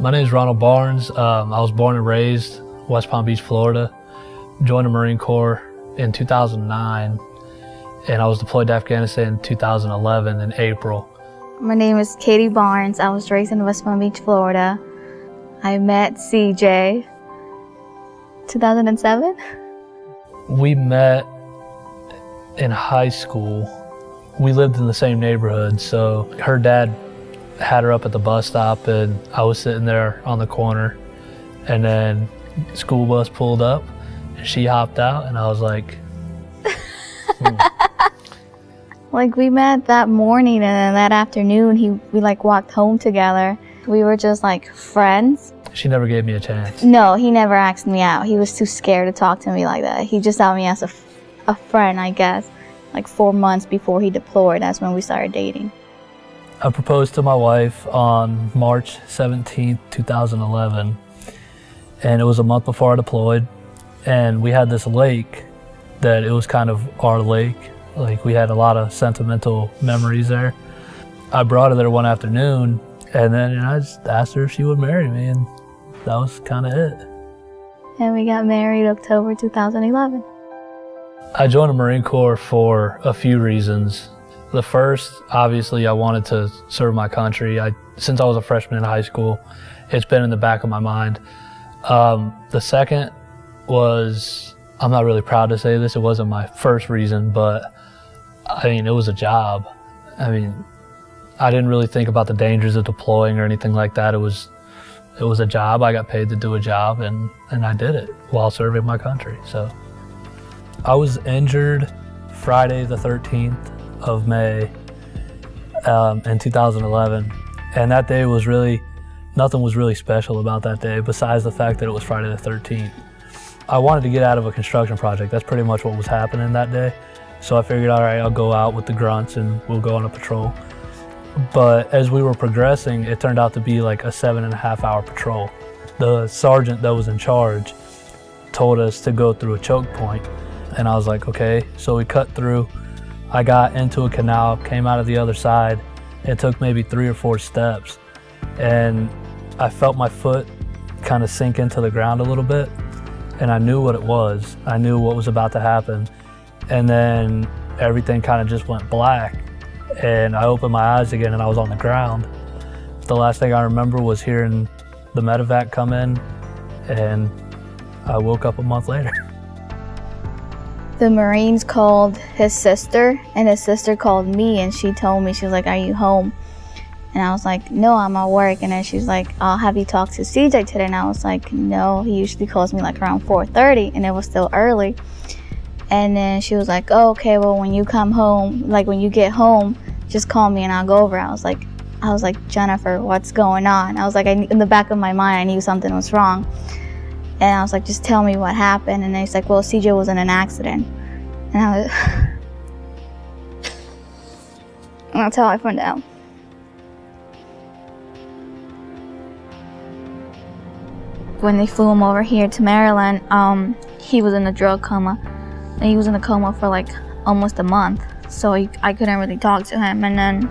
My name is Ronald Barnes. I was born and raised West Palm Beach, Florida. Joined the Marine Corps in 2009, and I was deployed to Afghanistan in 2011 in April. My name is Katie Barnes. I was raised in West Palm Beach, Florida. I met CJ 2007. We met in high school. We lived in the same neighborhood, so her dad had her up at the bus stop, and I was sitting there on the corner, and then school bus pulled up, and she hopped out, and I was like, Like, we met that morning, and then that afternoon, we walked home together. We were just like friends. She never gave me a chance. No, he never asked me out. He was too scared to talk to me like that. He just saw me as a friend, I guess. Like 4 months before he deployed, that's when we started dating. I proposed to my wife on March 17th, 2011, and it was a month before I deployed, and we had this lake that it was kind of our lake. Like, we had a lot of sentimental memories there. I brought her there one afternoon, and then I just asked her if she would marry me, and that was kind of it. And we got married October 2011. I joined the Marine Corps for a few reasons. The first, obviously, I wanted to serve my country. Since I was a freshman in high school, it's been in the back of my mind. The second was, I'm not really proud to say this, it wasn't my first reason, but I mean, it was a job. I mean, I didn't really think about the dangers of deploying or anything like that. It was a job. I got paid to do a job, and I did it while serving my country. So I was injured Friday the 13th of May in 2011, and that day was nothing was really special about that day besides the fact that it was Friday the 13th. I wanted to get out of a construction project. That's pretty much what was happening that day. So I figured, all right, I'll go out with the grunts and we'll go on a patrol. But as we were progressing, it turned out to be like a 7.5-hour patrol. The sergeant that was in charge told us to go through a choke point, and I was like, okay. So we cut through. I got into a canal, came out of the other side. It took maybe 3 or 4 steps, and I felt my foot kind of sink into the ground a little bit, and I knew what it was. I knew what was about to happen, and then everything kind of just went black, and I opened my eyes again, and I was on the ground. The last thing I remember was hearing the medevac come in, and I woke up a month later. The Marines called his sister, and his sister called me, and she told me, she was like, are you home? And I was like, no, I'm at work. And then she's like, I'll have you talk to CJ today. And I was like, no, he usually calls me like around 4:30, and it was still early. And then she was like, oh, okay, well, when you come home, like when you get home, just call me and I'll go over. I was like, Jennifer, what's going on? I was like, in the back of my mind, I knew something was wrong. And I was like, just tell me what happened. And then he's like, well, CJ was in an accident. And I was, and that's how I found out. When they flew him over here to Maryland, he was in a drug coma. And he was in a coma for like almost a month. So I couldn't really talk to him. And then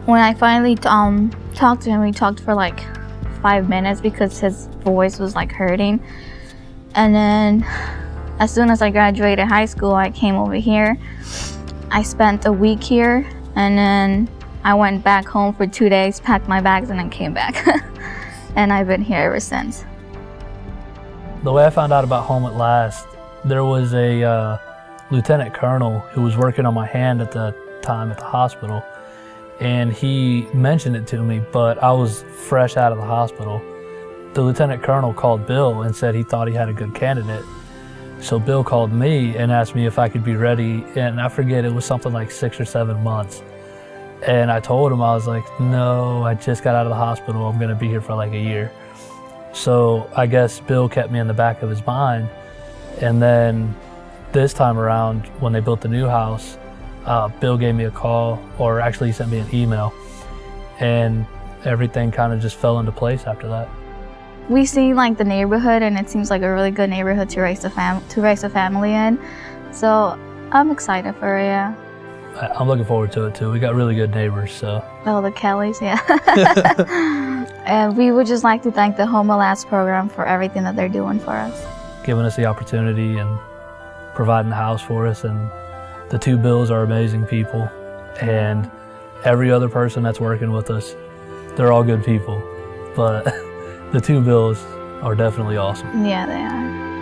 when I finally talked to him, we talked for like 5 minutes because his voice was like hurting. And then as soon as I graduated high school, I came over here. I spent a week here, and then I went back home for 2 days, packed my bags, and then came back. And I've been here ever since. The way I found out about Home at Last, there was a lieutenant colonel who was working on my hand at the time at the hospital, and he mentioned it to me, but I was fresh out of the hospital. The lieutenant colonel called Bill and said he thought he had a good candidate. So Bill called me and asked me if I could be ready, and I forget, it was something like 6 or 7 months. And I told him, I was like, no, I just got out of the hospital, I'm gonna be here for like a year. So I guess Bill kept me in the back of his mind. And then this time around, when they built the new house, Bill gave me a call, or actually he sent me an email, and everything kind of just fell into place after that. We see like the neighborhood, and it seems like a really good neighborhood to raise a family in. So I'm excited for it, yeah. I'm looking forward to it too. We got really good neighbors, so. Oh, the Kellys, yeah. And we would just like to thank the Home Alliance program for everything that they're doing for us. Giving us the opportunity and providing a house for us. And the two Bills are amazing people. And every other person that's working with us, they're all good people. But the two Bills are definitely awesome. Yeah, they are.